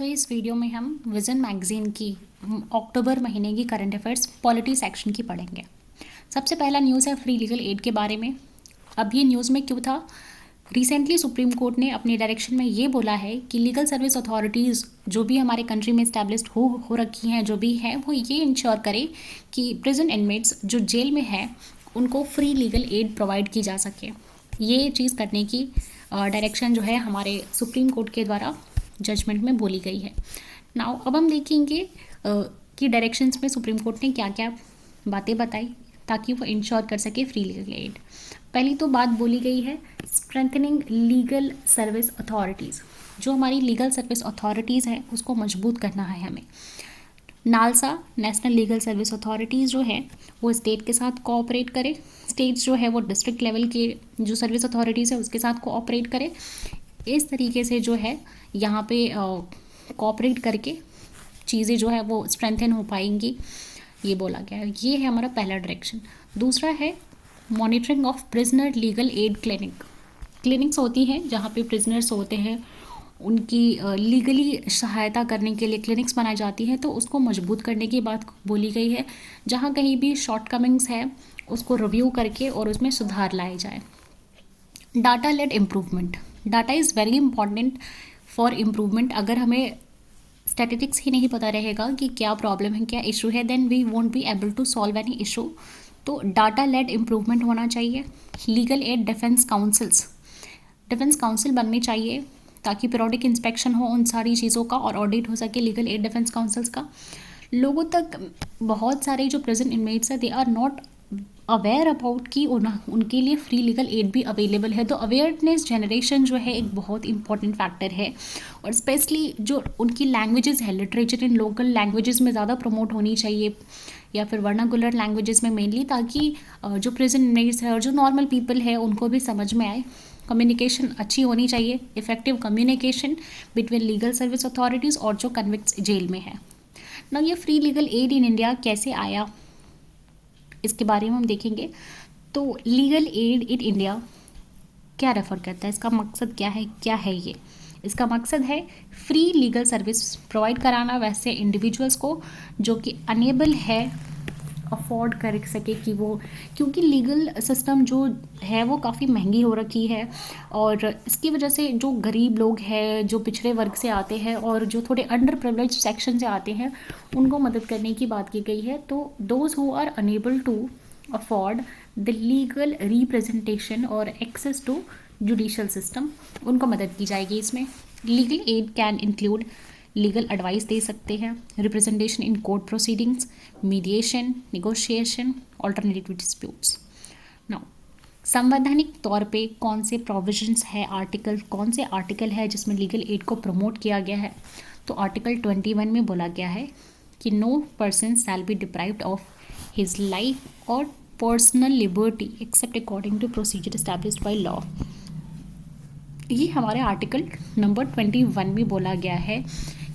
इस वीडियो में हम विज़न मैगज़ीन की अक्टूबर महीने की करंट अफेयर्स पॉलिटी सेक्शन की पढ़ेंगे। सबसे पहला न्यूज़ है फ्री लीगल एड के बारे में। अब ये न्यूज़ में क्यों था? रिसेंटली सुप्रीम कोर्ट ने अपने डायरेक्शन में ये बोला है कि लीगल सर्विस अथॉरिटीज़ जो भी हमारे कंट्री में इस्टेब्लिश्ड हो रखी हैं, जो भी हैं, वो ये इंश्योर करें कि प्रिजन इनमेट्स जो जेल में हैं उनको फ्री लीगल एड प्रोवाइड की जा सके। ये चीज़ करने की डायरेक्शन जो है हमारे सुप्रीम कोर्ट के द्वारा जजमेंट में बोली गई है। नाउ अब हम देखेंगे कि डायरेक्शंस में सुप्रीम कोर्ट ने क्या क्या बातें बताई ताकि वो इंश्योर कर सके फ्री लीगल एड। पहली तो बात बोली गई है स्ट्रेंथनिंग लीगल सर्विस अथॉरिटीज़। जो हमारी लीगल सर्विस अथॉरिटीज़ हैं उसको मजबूत करना है हमें। NALSA national legal service authorities जो है वो स्टेट के साथ कोऑपरेट करे। स्टेट्स जो है वो डिस्ट्रिक्ट लेवल के जो सर्विस अथॉरिटीज़ है उसके साथ कोऑपरेट करे। इस तरीके से जो है यहाँ पे कोऑपरेट करके चीज़ें जो है वो स्ट्रेंथन हो पाएंगी, ये बोला गया है। ये है हमारा पहला डायरेक्शन। दूसरा है monitoring of prisoner legal aid clinics होती हैं जहाँ पे प्रिजनर्स होते हैं, उनकी लीगली सहायता करने के लिए क्लिनिक्स बनाई जाती हैं, तो उसको मजबूत करने की बात बोली गई है। जहाँ कहीं भी शॉर्टकमिंग्स है उसको रिव्यू करके और उसमें सुधार लाए जाए। Data led improvement. Data is very important for improvement. अगर हमें स्टैटिस्टिक्स ही नहीं पता रहेगा कि क्या प्रॉब्लम है, क्या इशू है, then we won't be able to solve any issue. तो डाटा लेड इम्प्रूवमेंट होना चाहिए। लीगल एड डिफेंस काउंसिल बननी चाहिए ताकि पीरियोडिक इंस्पेक्शन हो उन सारी चीज़ों का और ऑडिट हो सके लीगल एड डिफेंस काउंसिल्स का। लोगों तक बहुत सारे जो प्रेजेंट इनमेट्स है they are not aware about कि उनके लिए फ्री लीगल एड भी अवेलेबल है। तो अवेयरनेस जनरेशन जो है एक बहुत इंपॉर्टेंट फैक्टर है और स्पेशली जो उनकी लैंग्वेजेस है, लिटरेचर इन लोकल लैंग्वेजेस में ज़्यादा प्रमोट होनी चाहिए या फिर वर्नाकुलर लैंग्वेजेस में मेनली, ताकि जो प्रेजेंट इनमेट्स है और जो नॉर्मल पीपल है उनको भी समझ में आए। कम्युनिकेशन अच्छी होनी चाहिए, effective communication between legal service authorities और जो कन्विक्ट्स जेल में है ना। ये free legal add in India कैसे आया इसके बारे में हम देखेंगे। तो लीगल एड इन इंडिया क्या रेफर करता है, इसका मकसद क्या है ये? इसका मकसद है फ्री लीगल सर्विस प्रोवाइड कराना वैसे इंडिविजुअल्स को जो कि अनेबल है अफोर्ड कर सके कि वो, क्योंकि लीगल सिस्टम जो है वो काफ़ी महंगी हो रखी है और इसकी वजह से जो गरीब लोग हैं, जो पिछड़े वर्ग से आते हैं और जो थोड़े अंडर प्रिविलेज सेक्शन से आते हैं, उनको मदद करने की बात की गई है। तो those who are unable to afford the legal representation और एक्सेस टू जुडिशल सिस्टम, उनको मदद की जाएगी इसमें। Legal aid can include legal advice दे सकते हैं, representation in court proceedings, mediation, negotiation, alternative disputes. Now संवैधानिक तौर पे कौन से प्रोविजंस है, कौन से आर्टिकल है जिसमें लीगल एड को प्रमोट किया गया है? तो आर्टिकल 21 में बोला गया है कि no person shall be deprived of his life और personal liberty except according to procedure established by law. ये हमारे आर्टिकल नंबर 21 में बोला गया है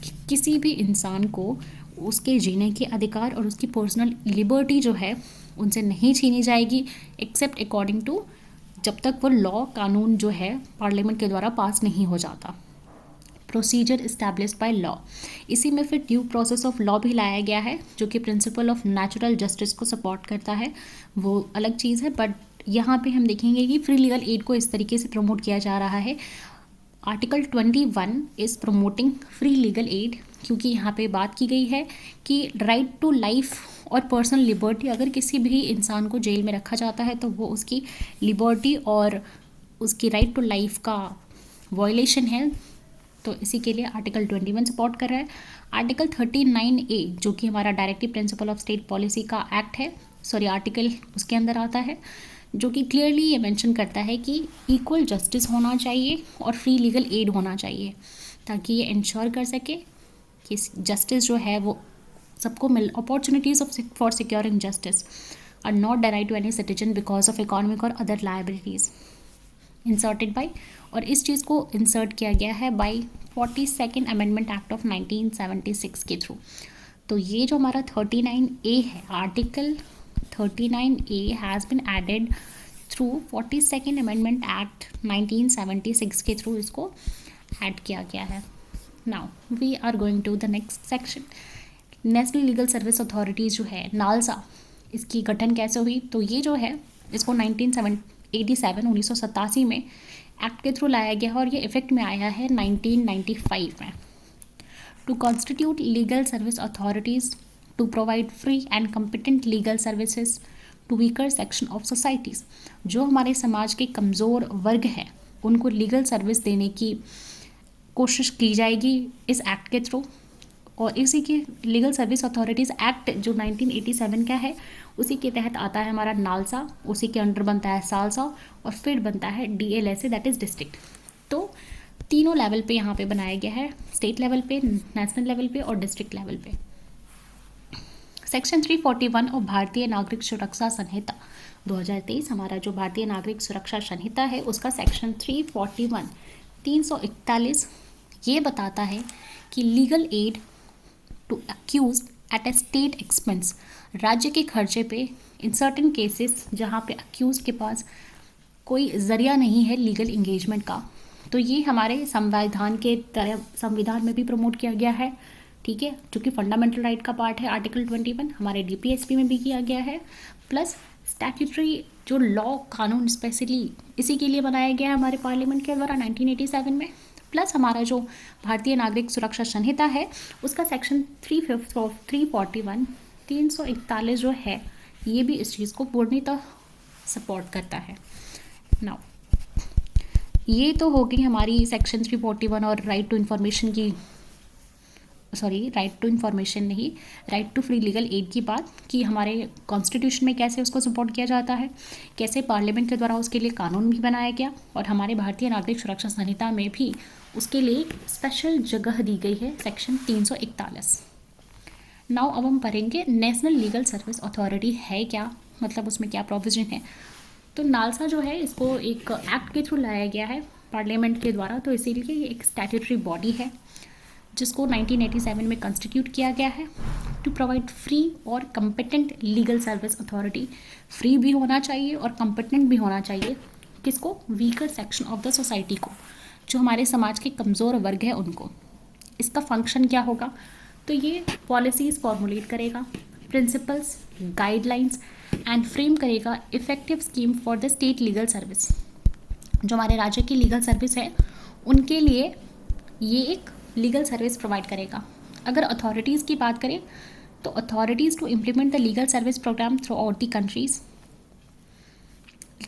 कि किसी भी इंसान को उसके जीने के अधिकार और उसकी पर्सनल लिबर्टी जो है उनसे नहीं छीनी जाएगी एक्सेप्ट अकॉर्डिंग टू, जब तक वो लॉ कानून जो है पार्लियामेंट के द्वारा पास नहीं हो जाता। प्रोसीजर इस्टेब्लिश्ड बाय लॉ, इसी में फिर ड्यू प्रोसेस ऑफ लॉ भी लाया गया है जो कि प्रिंसिपल ऑफ नेचुरल जस्टिस को सपोर्ट करता है, वो अलग चीज़ है। बट यहाँ पे हम देखेंगे कि फ्री लीगल एड को इस तरीके से प्रमोट किया जा रहा है। Article 21 is promoting free legal add क्योंकि यहाँ पे बात की गई है कि राइट टू लाइफ और पर्सनल लिबर्टी, अगर किसी भी इंसान को जेल में रखा जाता है तो वो उसकी लिबर्टी और उसकी राइट टू लाइफ का वायलेशन है, तो इसी के लिए आर्टिकल 21 सपोर्ट कर रहा है। आर्टिकल 39A जो कि हमारा directive principle of state policy का एक्ट है, आर्टिकल उसके अंदर आता है, जो कि क्लियरली ये मेंशन करता है कि इक्वल जस्टिस होना चाहिए और फ्री लीगल एड होना चाहिए ताकि ये इंश्योर कर सके कि जस्टिस जो है वो सबको opportunities for securing justice are not denied to any citizen because of economic और अदर लायबिलिटीज़ इंसर्टेड बाय, और इस चीज़ को इंसर्ट किया गया है bye 42nd amendment act of 1976 के थ्रू। तो ये जो हमारा 39A है, article 39A has been added through 42nd Amendment Act 1976 के थ्रू इसको ऐड किया गया है। Now we are going to the next section. National legal service authorities जो है नालसा, इसकी गठन कैसे हुई? तो ये जो है इसको 1987 में एक्ट के थ्रू लाया गया है और ये इफेक्ट में आया है 1995 में। To constitute legal service authorities to provide free and competent legal services to weaker section of societies. जो हमारे समाज के कमज़ोर वर्ग हैं उनको लीगल सर्विस देने की कोशिश की जाएगी इस एक्ट के थ्रू। और इसी के लीगल सर्विस अथॉरिटीज़ एक्ट जो 1987 का है उसी के तहत आता है हमारा नालसा, उसी के अंडर बनता है सालसा और फिर बनता है DLSA, दैट इज़ डिस्ट्रिक्ट। तो तीनों लेवल पे यहाँ पे बनाया गया है, स्टेट लेवल पे, नेशनल लेवल पे और डिस्ट्रिक्ट लेवल पे। सेक्शन 341 और भारतीय नागरिक सुरक्षा संहिता 2023, हमारा जो भारतीय नागरिक सुरक्षा संहिता है उसका सेक्शन 341 341 ये बताता है कि legal aid to accused at a state expense, राज्य के खर्चे पे इन सर्टेन केसेस जहाँ पे अक्यूज के पास कोई ज़रिया नहीं है लीगल इंगेजमेंट का। तो ये हमारे संविधान के तरह संविधान में भी प्रमोट किया गया है, ठीक है, जो कि फंडामेंटल राइट का पार्ट है। आर्टिकल 21 हमारे DPSP में भी किया गया है, प्लस स्टैट्यूटरी जो लॉ कानून स्पेशली इसी के लिए बनाया गया है हमारे पार्लियामेंट के द्वारा 1987 में। प्लस हमारा जो भारतीय नागरिक सुरक्षा संहिता है उसका सेक्शन 341 341 जो है ये भी इस चीज़ को पूर्णतः सपोर्ट करता है। नाउ ये तो हो गई हमारी सेक्शन 341 और राइट टू इन्फॉर्मेशन की, सॉरी राइट टू इन्फॉर्मेशन नहीं, right to free legal aid की बात कि हमारे कॉन्स्टिट्यूशन में कैसे उसको सपोर्ट किया जाता है, कैसे पार्लियामेंट के द्वारा उसके लिए कानून भी बनाया गया और हमारे भारतीय नागरिक सुरक्षा संहिता में भी उसके लिए स्पेशल जगह दी गई है, सेक्शन 341। नाउ अब हम पढ़ेंगे नेशनल लीगल सर्विस अथॉरिटी है क्या, मतलब उसमें क्या प्रोविजन है। तो नालसा जो है इसको एक एक्ट के थ्रू लाया गया है पार्लियामेंट के द्वारा, तो इसीलिए ये एक स्टैट्यूटरी बॉडी है जिसको 1987 में कंस्टिट्यूट किया गया है टू प्रोवाइड फ्री और competent legal service authority. Free भी होना चाहिए और कम्पिटेंट भी होना चाहिए, किसको? Weaker section of the society को, जो हमारे समाज के कमज़ोर वर्ग है उनको। इसका फंक्शन क्या होगा? तो ये पॉलिसीज़ फॉर्मुलेट करेगा, प्रिंसिपल्स, गाइडलाइंस एंड फ्रेम करेगा effective scheme for the state legal service. जो हमारे राज्य की लीगल सर्विस है उनके लिए ये एक लीगल सर्विस प्रोवाइड करेगा। अगर अथॉरिटीज़ की बात करें तो authorities to implement the legal service programme throughout the countries,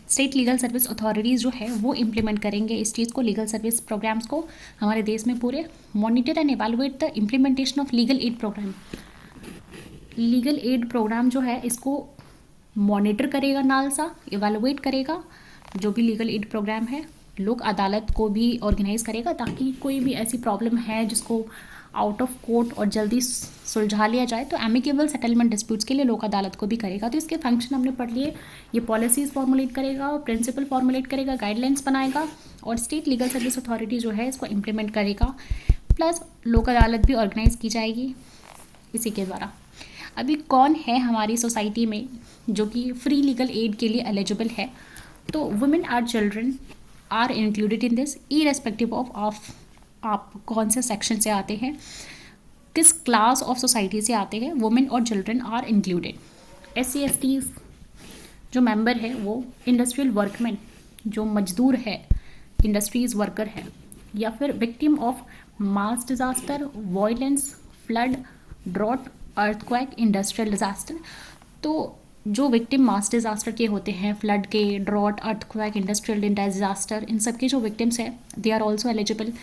state legal service authorities जो है वो इम्प्लीमेंट करेंगे इस चीज़ को, लीगल सर्विस प्रोग्राम्स को हमारे देश में पूरे। Monitor and evaluate the implementation of legal aid programme. Legal aid programme जो है इसको मॉनिटर करेगा नालसा, एवेलुएट करेगा जो भी लीगल एड प्रोग्राम है, लोक अदालत को भी ऑर्गेनाइज करेगा ताकि कोई भी ऐसी प्रॉब्लम है जिसको आउट ऑफ कोर्ट और जल्दी सुलझा लिया जाए तो एमिकेबल सेटलमेंट डिस्प्यूट्स के लिए लोक अदालत को भी करेगा। तो इसके फंक्शन हमने पढ़ लिए, ये पॉलिसीज़ फॉर्मुलेट करेगा, प्रिंसिपल फॉर्मुलेट करेगा, गाइडलाइंस बनाएगा और स्टेट लीगल सर्विस अथॉरिटी जो है इसको इम्प्लीमेंट करेगा, प्लस लोक अदालत भी ऑर्गेनाइज की जाएगी इसी के द्वारा। अभी कौन है हमारी सोसाइटी में जो कि फ्री लीगल एड के लिए एलिजिबल है? तो women are children are included in this, irrespective of आप कौन से सेक्शन से आते हैं, किस क्लास ऑफ सोसाइटी से आते हैं, वुमेन और चिल्ड्रन आर इंक्लूडेड। SC/ST जो मेंबर है वो इंडस्ट्रियल वर्कमैन, जो मजदूर है, इंडस्ट्रीज वर्कर है, या फिर victim of mass disaster, violence, flood, drought, earthquake, industrial disaster. तो जो विक्टिम मास डिज़ास्टर के होते हैं, फ्लड के, ड्रॉट, अर्थक्वेक, इंडस्ट्रियल डिज़ास्टर, इन सब के जो विक्टिम्स हैं they are also eligible.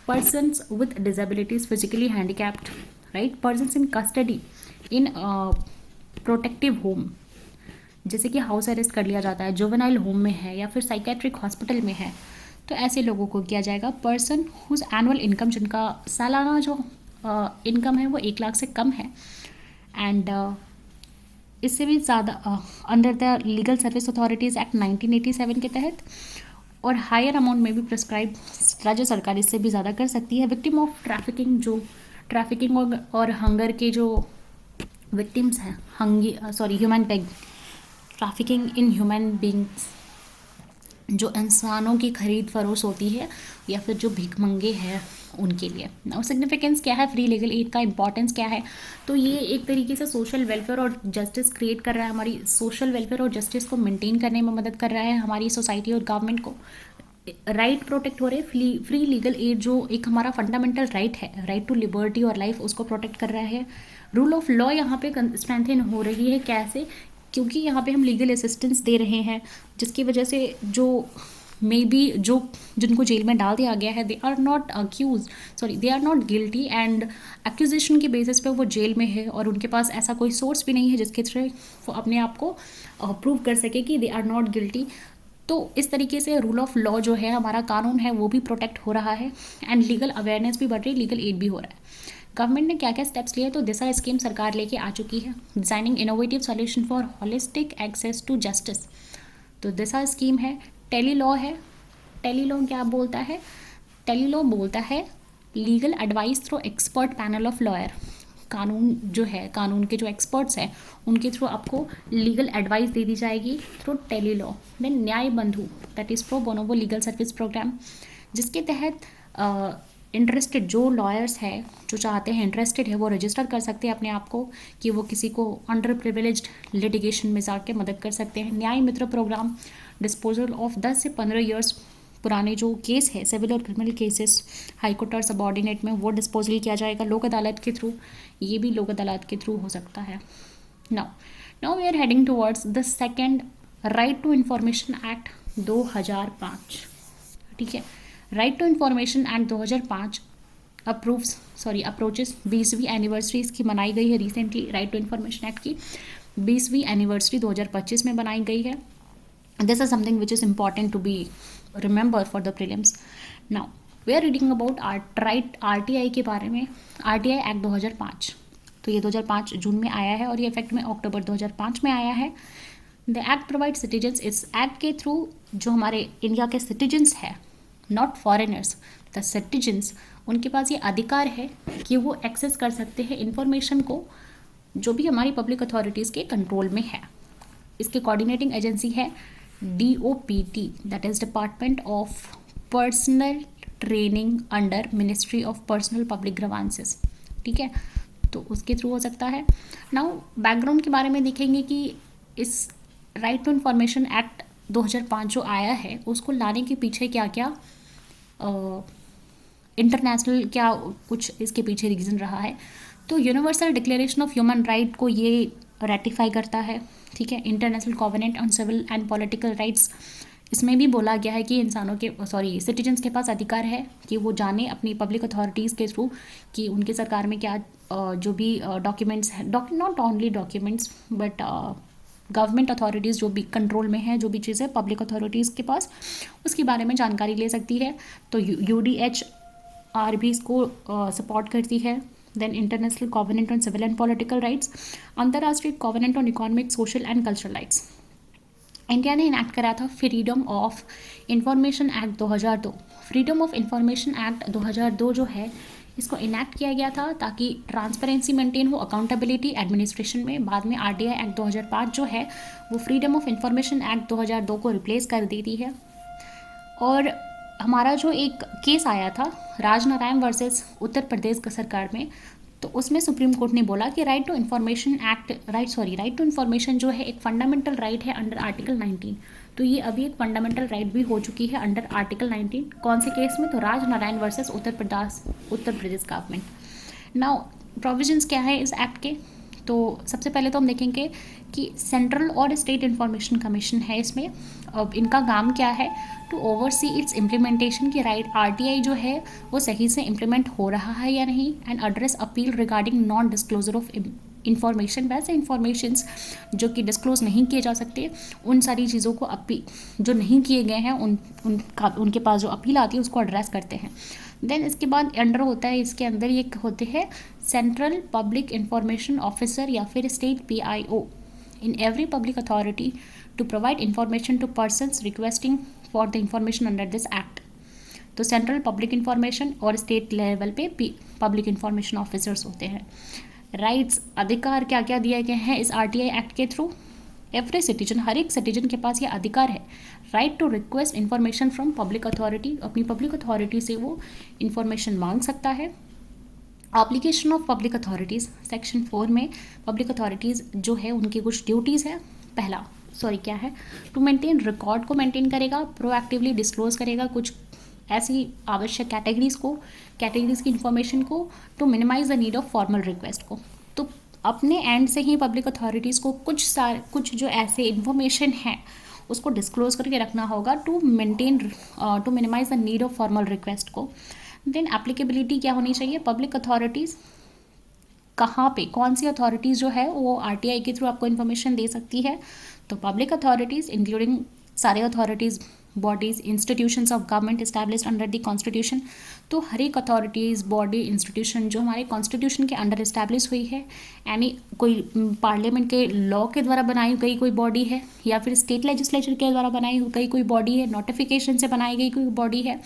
Persons with disabilities, physically handicapped, right, persons in custody in protective home, जैसे कि हाउस अरेस्ट कर लिया जाता है, जुवेनाइल होम में है या फिर साइकेट्रिक हॉस्पिटल में है, तो ऐसे लोगों को किया जाएगा। पर्सन हुज एनुअल इनकम, जिनका सालाना जो इनकम है वो 1 लाख से कम है, एंड इससे भी ज़्यादा under the legal service authorities act 1987 के तहत, और हायर अमाउंट में भी प्रिस्क्राइब राज्य सरकार इससे भी ज़्यादा कर सकती है। विक्टिम ऑफ ट्रैफिकिंग, जो ट्रैफिकिंग और हंगर के जो विक्टिम्स हैं, human peg trafficking in human beings, जो इंसानों की खरीद फरोश होती है, या फिर जो भिखमंगे हैं उनके लिए। नाउ सिग्निफिकेंस क्या है फ्री लीगल एड का, इंपॉर्टेंस क्या है, तो ये एक तरीके से सोशल वेलफेयर और जस्टिस क्रिएट कर रहा है, हमारी सोशल वेलफेयर और जस्टिस को मेंटेन करने में मदद कर रहा है हमारी सोसाइटी और गवर्नमेंट को। राइट प्रोटेक्ट हो रहे, फ्री लीगल एड जो एक हमारा फंडामेंटल राइट है, राइट टू लिबर्टी और लाइफ, उसको प्रोटेक्ट कर रहा है। रूल ऑफ लॉ यहाँ पे स्ट्रेंथन हो रही है, कैसे, क्योंकि यहाँ पे हम लीगल असिस्टेंस दे रहे हैं, जिसकी वजह से जो मे बी जो जिनको जेल में डाल दिया गया है, they are not accuse, sorry they are not guilty, and accusation के बेसिस पे वो जेल में है और उनके पास ऐसा कोई सोर्स भी नहीं है जिसके थ्रू वो अपने आप को प्रूव कर सके कि दे आर नॉट गिल्टी। तो इस तरीके से रूल ऑफ लॉ जो है, हमारा कानून है, वो भी प्रोटेक्ट हो रहा है, एंड लीगल अवेयरनेस भी बढ़ रही है, लीगल एड भी हो रहा है। गवर्नमेंट ने क्या क्या स्टेप्स लिए, तो दिशा स्कीम सरकार लेके आ चुकी है, designing innovative solution for holistic access to justice, तो दिशा स्कीम है। टेली लॉ है, टेली लॉ क्या बोलता है, टेली लॉ बोलता है legal advice through expert panel of lawyer, कानून जो है, कानून के जो एक्सपर्ट्स हैं उनके थ्रू आपको लीगल एडवाइस दे दी जाएगी through tele law. Then Nyaya Bandhu, that is pro bono legal service program, जिसके तहत इंटरेस्टेड जो लॉयर्स है, जो चाहते हैं, इंटरेस्टेड है, वो रजिस्टर कर सकते हैं अपने आप को कि वो किसी को अंडर प्रिविलेज्ड लिटिगेशन में जाके मदद कर सकते हैं। न्याय मित्र प्रोग्राम, डिस्पोजल ऑफ 10 से 15 ईयर्स पुराने जो केस है, सिविल और क्रिमिनल केसेस हाईकोर्ट और सबऑर्डिनेट में, वो डिस्पोजल किया जाएगा लोक अदालत के थ्रू, ये भी लोक अदालत के थ्रू हो सकता है। Now we are heading towards the second right to information act 2005, ठीक है। Right to information act 2005 approaches 20वीं एनिवर्सरी इसकी मनाई गई है recently. Right to information act की 20वीं एनिवर्सरी 2025 में बनाई गई है। This is something which is important to be remember for the prelims. Now we are reading about RTI के बारे में। RTI एक्ट 2005, तो ये 2005 जून में आया है और ये इफेक्ट में अक्टूबर 2005 में आया है। द एक्ट प्रोवाइड सिटीजन्स, इस एक्ट के थ्रू जो हमारे इंडिया के सिटीजन्स है, नॉट फॉरेनर्स, द सिटीजन्स, उनके पास ये अधिकार है कि वो एक्सेस कर सकते हैं इंफॉर्मेशन को जो भी हमारी पब्लिक अथॉरिटीज़ के कंट्रोल में है। इसके कोऑर्डिनेटिंग एजेंसी है DOPT, that is department of personal training under ministry of personnel public grievances, ठीक है, तो उसके थ्रू हो सकता है। नाउ बैकग्राउंड के बारे में देखेंगे कि इस राइट टू इंफॉर्मेशन एक्ट 2005 जो आया है, उसको लाने के पीछे क्या क्या इंटरनेशनल क्या कुछ इसके पीछे रीज़न रहा है। तो universal declaration of human right को ये रेटिफाई करता है, ठीक है। International covenant on civil and political rights, इसमें भी बोला गया है कि इंसानों के सिटीजन्स के पास अधिकार है कि वो जाने अपनी पब्लिक अथॉरिटीज़ के थ्रू कि उनकी सरकार में क्या जो भी डॉक्यूमेंट्स हैं, not only documents but government authorities जो भी कंट्रोल में है, जो भी चीज़ें पब्लिक अथॉरिटीज़ के पास, उसके बारे में जानकारी ले सकती है। तो UDHR भी इसको सपोर्ट करती है। Then international covenant on civil and political rights, अंतर्राष्ट्रीय covenant on economic, social and cultural rights. India ने इनैक्ट करा था freedom of information act 2002। Freedom of information act 2002 जो है, इसको इनैक्ट किया गया था ताकि ट्रांसपेरेंसी मेंटेन हो, अकाउंटेबिलिटी एडमिनिस्ट्रेशन में। बाद में RTI एक्ट 2005 जो है, वो फ्रीडम ऑफ इंफॉर्मेशन एक्ट 2002 को रिप्लेस कर देती है। और हमारा जो एक केस आया था राजनारायण वर्सेस उत्तर प्रदेश सरकार में, तो उसमें सुप्रीम कोर्ट ने बोला कि राइट टू इन्फॉर्मेशन जो है एक फंडामेंटल राइट है अंडर आर्टिकल 19। तो ये अभी एक फंडामेंटल राइट भी हो चुकी है अंडर आर्टिकल 19। कौन से केस में, तो Rajnarayan versus Uttar Pradesh government. Now provisions क्या है इस एक्ट के, तो सबसे पहले तो हम देखेंगे कि सेंट्रल और स्टेट इंफॉर्मेशन कमीशन है इसमें। अब इनका काम क्या है, टू ओवरसी इट्स इम्प्लीमेंटेशन की राइट RTI जो है वो सही से इम्प्लीमेंट हो रहा है या नहीं, and address appeal regarding non disclosure of information, वैसे इंफॉर्मेशंस जो कि डिस्क्लोज नहीं किए जा सकते, उन सारी चीज़ों को जो नहीं किए गए हैं उनके पास जो अपील आती है उसको एड्रेस करते हैं। देन इसके बाद अंडर होता है, इसके अंदर ये होते हैं सेंट्रल पब्लिक इंफॉर्मेशन ऑफिसर या फिर state PIO in every public authority to provide information to persons requesting for the information under this act. तो सेंट्रल पब्लिक इंफॉर्मेशन और स्टेट लेवल पे पब्लिक इंफॉर्मेशन ऑफिसर्स होते हैं। राइट्स, अधिकार क्या क्या दिए गए हैं इस RTI एक्ट के थ्रू। एवरी सिटीजन, हर एक सिटीजन के पास ये अधिकार है, right to request information from public authority, अपनी पब्लिक अथॉरिटी से वो इन्फॉर्मेशन मांग सकता है। Application of public authorities, section 4 में पब्लिक अथॉरिटीज़ जो है उनकी कुछ ड्यूटीज़ है। पहला क्या है, टू मेंटेन रिकॉर्ड को मेंटेन करेगा, प्रोएक्टिवली डिस्क्लोज करेगा कुछ ऐसी आवश्यक कैटेगरीज की इन्फॉर्मेशन को, to minimize the need of formal request को। तो अपने एंड से ही पब्लिक अथॉरिटीज़ को कुछ जो ऐसे इन्फॉर्मेशन है उसको डिस्क्लोज करके रखना होगा to minimize the need of formal request को। देन एप्लीकेबिलिटी क्या होनी चाहिए, पब्लिक अथॉरिटीज़ कहाँ पे, कौन सी अथॉरिटीज़ जो है वो आरटीआई के थ्रू आपको इन्फॉर्मेशन दे सकती है। तो पब्लिक अथॉरिटीज़ इंक्लूडिंग सारे authorities, bodies, institutions of government established under the constitution. तो हर एक अथॉरिटीज़, बॉडी, इंस्टीट्यूशन जो हमारे कॉन्स्टिट्यूशन के अंडर एस्टैब्लिश हुई है, यानी कोई पार्लियामेंट के लॉ के द्वारा बनाई गई कोई बॉडी है, या फिर स्टेट लेजिस्लेचर के द्वारा बनाई गई कोई बॉडी है, नोटिफिकेशन से बनाई गई कोई बॉडी है,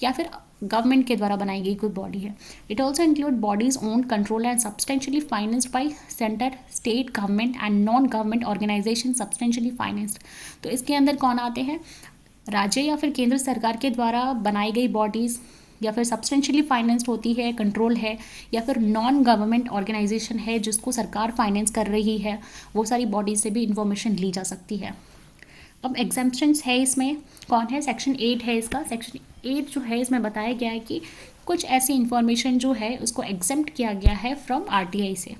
या फिर गवर्नमेंट के द्वारा बनाई गई कोई बॉडी है। It also include bodies owned, control and substantially financed by centre, state government and non government organisation substantially financed. तो इसके अंदर कौन आते हैं, राज्य या फिर केंद्र सरकार के द्वारा बनाई गई बॉडीज़, या फिर सब्सटेंशियली फाइनेंस्ड होती है, कंट्रोल है, या फिर नॉन गवर्नमेंट ऑर्गेनाइजेशन है जिसको सरकार फाइनेंस कर रही है, वो सारी बॉडीज से भी इंफॉर्मेशन ली जा सकती है। अब एग्जाम्पशंस है इसमें, कौन है, सेक्शन 8 है इसका। सेक्शन 8 जो है इसमें बताया गया है कि कुछ ऐसी इंफॉर्मेशन जो है उसको एग्जेम्प्ट किया गया है फ्रॉम आरटीआई से।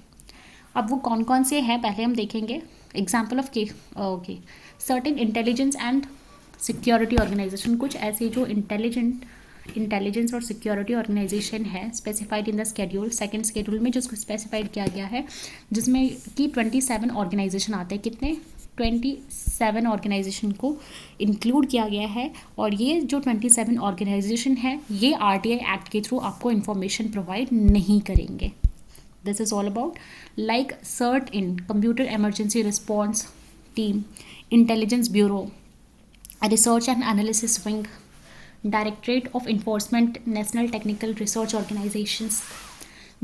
अब वो कौन कौन से हैं पहले हम देखेंगे। Example of okay, certain intelligence and security organisation, कुछ ऐसी जो इंटेलिजेंस और सिक्योरिटी ऑर्गेनाइजेशन है specified in the schedule, second schedule में जिसको स्पेसिफाइड किया गया है, जिसमें कि 27 ऑर्गेनाइजेशन आते हैं। कितने, 27 ऑर्गेनाइजेशन को इंक्लूड किया गया है। और ये जो 27 ऑर्गेनाइजेशन है ये आरटीआई एक्ट के थ्रू आपको इन्फॉर्मेशन प्रोवाइड नहीं करेंगे। This is all about like CERT In, computer emergency response team, intelligence bureau, research and analysis wing, directorate of enforcement, national technical research organisations.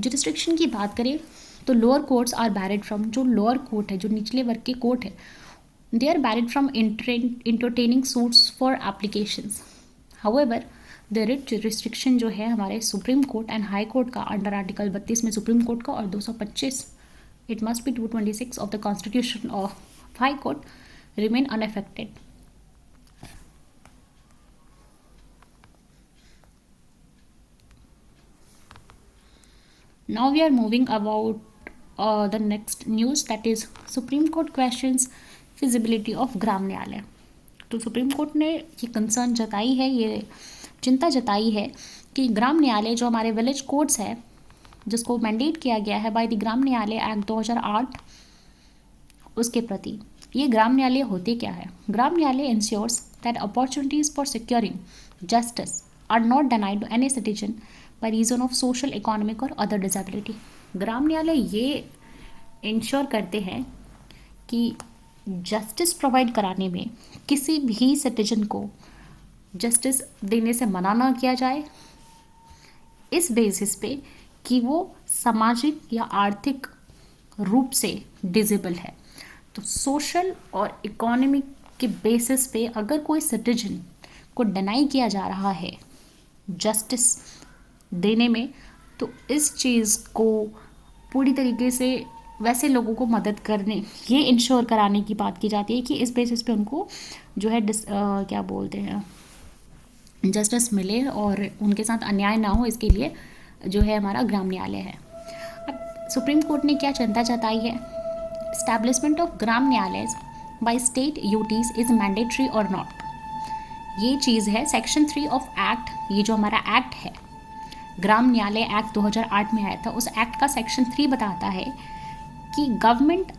Jurisdiction की बात करें तो lower courts are barred from, जो lower court है, जो निचले वर्ग के कोर्ट है, they are barred from entertaining suits for applications. However the writ restriction जो है हमारे supreme court and high court का अंडर आर्टिकल 32 में सुप्रीम कोर्ट का और 225 it must be 226 of the constitution of high court remain unaffected. Now we are moving about the next news, that is Supreme Court questions feasibility of ग्राम न्यायालय। तो supreme court ने ये concern जताई है, ये चिंता जताई है कि ग्राम न्यायालय जो हमारे विलेज कोर्ट्स है, जिसको मैंडेट किया गया है बाय द ग्राम न्यायालय एक्ट 2008, उसके प्रति ये ग्राम न्यायालय होते क्या है। Gram Nyayalaya ensures that opportunities for securing justice are not denied to any citizen by reason of social, economic और अदर डिसेबिलिटी। ग्राम न्यायालय ये इंश्योर करते हैं कि जस्टिस प्रोवाइड कराने में किसी भी सिटीजन को जस्टिस देने से मना ना किया जाए, इस बेसिस पे कि वो सामाजिक या आर्थिक रूप से डिसेबल है। तो सोशल और इकोनॉमिक के बेसिस पे अगर कोई सिटीजन को डिनाई किया जा रहा है जस्टिस देने में, तो इस चीज़ को पूरी तरीके से वैसे लोगों को मदद करने, ये इंश्योर कराने की बात की जाती है कि इस बेसिस पे उनको जो है क्या बोलते हैं, जस्टिस मिले और उनके साथ अन्याय ना हो, इसके लिए जो है हमारा ग्राम न्यायालय है। अब सुप्रीम कोर्ट ने क्या चिंता जताई है, एस्टैब्लिशमेंट ऑफ ग्राम न्यायालय by state UTs is mandatory और नॉट। ये चीज़ है सेक्शन 3 ऑफ एक्ट, ये जो हमारा एक्ट है ग्राम न्यायालय एक्ट 2008 में आया था, उस एक्ट का सेक्शन 3 बताता है कि गवर्नमेंट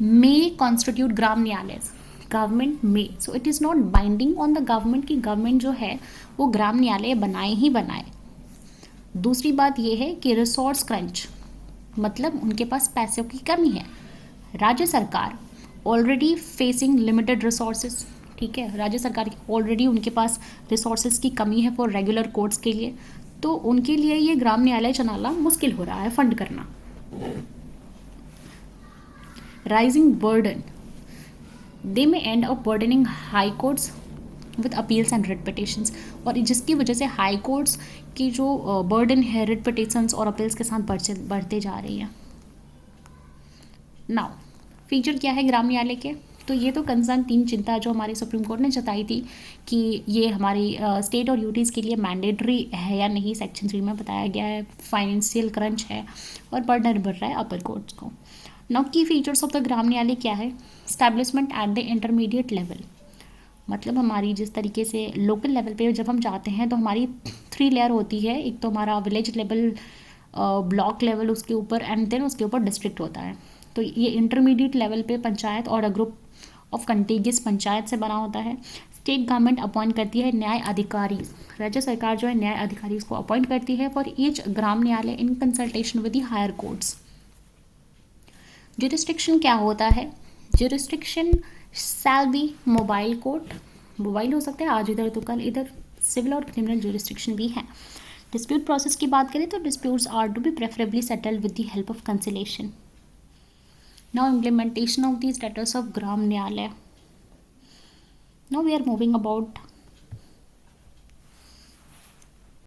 मे कॉन्स्टिट्यूट ग्राम न्यायालय, government may, so it is not binding on the government की गवर्नमेंट जो है वो ग्राम न्यायालय बनाए ही बनाए। दूसरी बात ये है कि रिसोर्स क्रंच, मतलब उनके पास पैसों की कमी है। राज्य सरकार ऑलरेडी फेसिंग लिमिटेड रिसोर्सेज, ठीक है, राज्य सरकार ऑलरेडी उनके पास रिसोर्सेज की कमी है फॉर रेगुलर कोर्ट्स के लिए, तो उनके लिए ये ग्राम न्यायालय चलाना मुश्किल हो रहा है, फंड करना। Rising burden, they may and up burdening high courts with appeals and writ petitions, और जिसकी वजह से हाई कोर्ट्स की जो बर्डन है रिट पिटिशंस और अपील्स के साथ बढ़ते जा रही है। नाउ फीचर क्या है ग्राम न्यायालय के? तो ये तो कंसर्न 3 चिंता जो हमारी सुप्रीम कोर्ट ने जताई थी कि ये हमारी स्टेट और यूटीज़ के लिए मैंडेटरी है या नहीं, सेक्शन 3 में बताया गया है, फाइनेंशियल क्रंच है और बर्डन बढ़ रहा है अपर कोर्ट्स को। नाउ की फीचर्स ऑफ द ग्राम न्यायालय क्या है? Establishment at the intermediate level, मतलब हमारी जिस तरीके से लोकल लेवल पे जब हम जाते हैं तो हमारी 3 लेयर होती है, एक तो हमारा विलेज लेवल, ब्लॉक लेवल उसके ऊपर, एंड देन उसके ऊपर डिस्ट्रिक्ट होता है। तो ये इंटरमीडिएट लेवल पे पंचायत और अ ग्रुप ऑफ कंटीगियस पंचायत से बना होता है। स्टेट गवर्नमेंट अपॉइंट करती है न्याय अधिकारी, राज्य सरकार जो है न्याय अधिकारी इसको अपॉइंट करती है for each Gram Nyayalaya in consultation with the higher courts. Jurisdiction क्या होता है? Jurisdiction shall be mobile court, mobile हो सकता है आज इधर तो कल इधर, सिविल और क्रिमिनल जुरिस्डिक्शन भी है। डिस्प्यूट प्रोसेस की बात करें तो disputes are to be preferably settled with the help of conciliation. Now implementation of the status of Gram Nyayalaya. Now we are moving about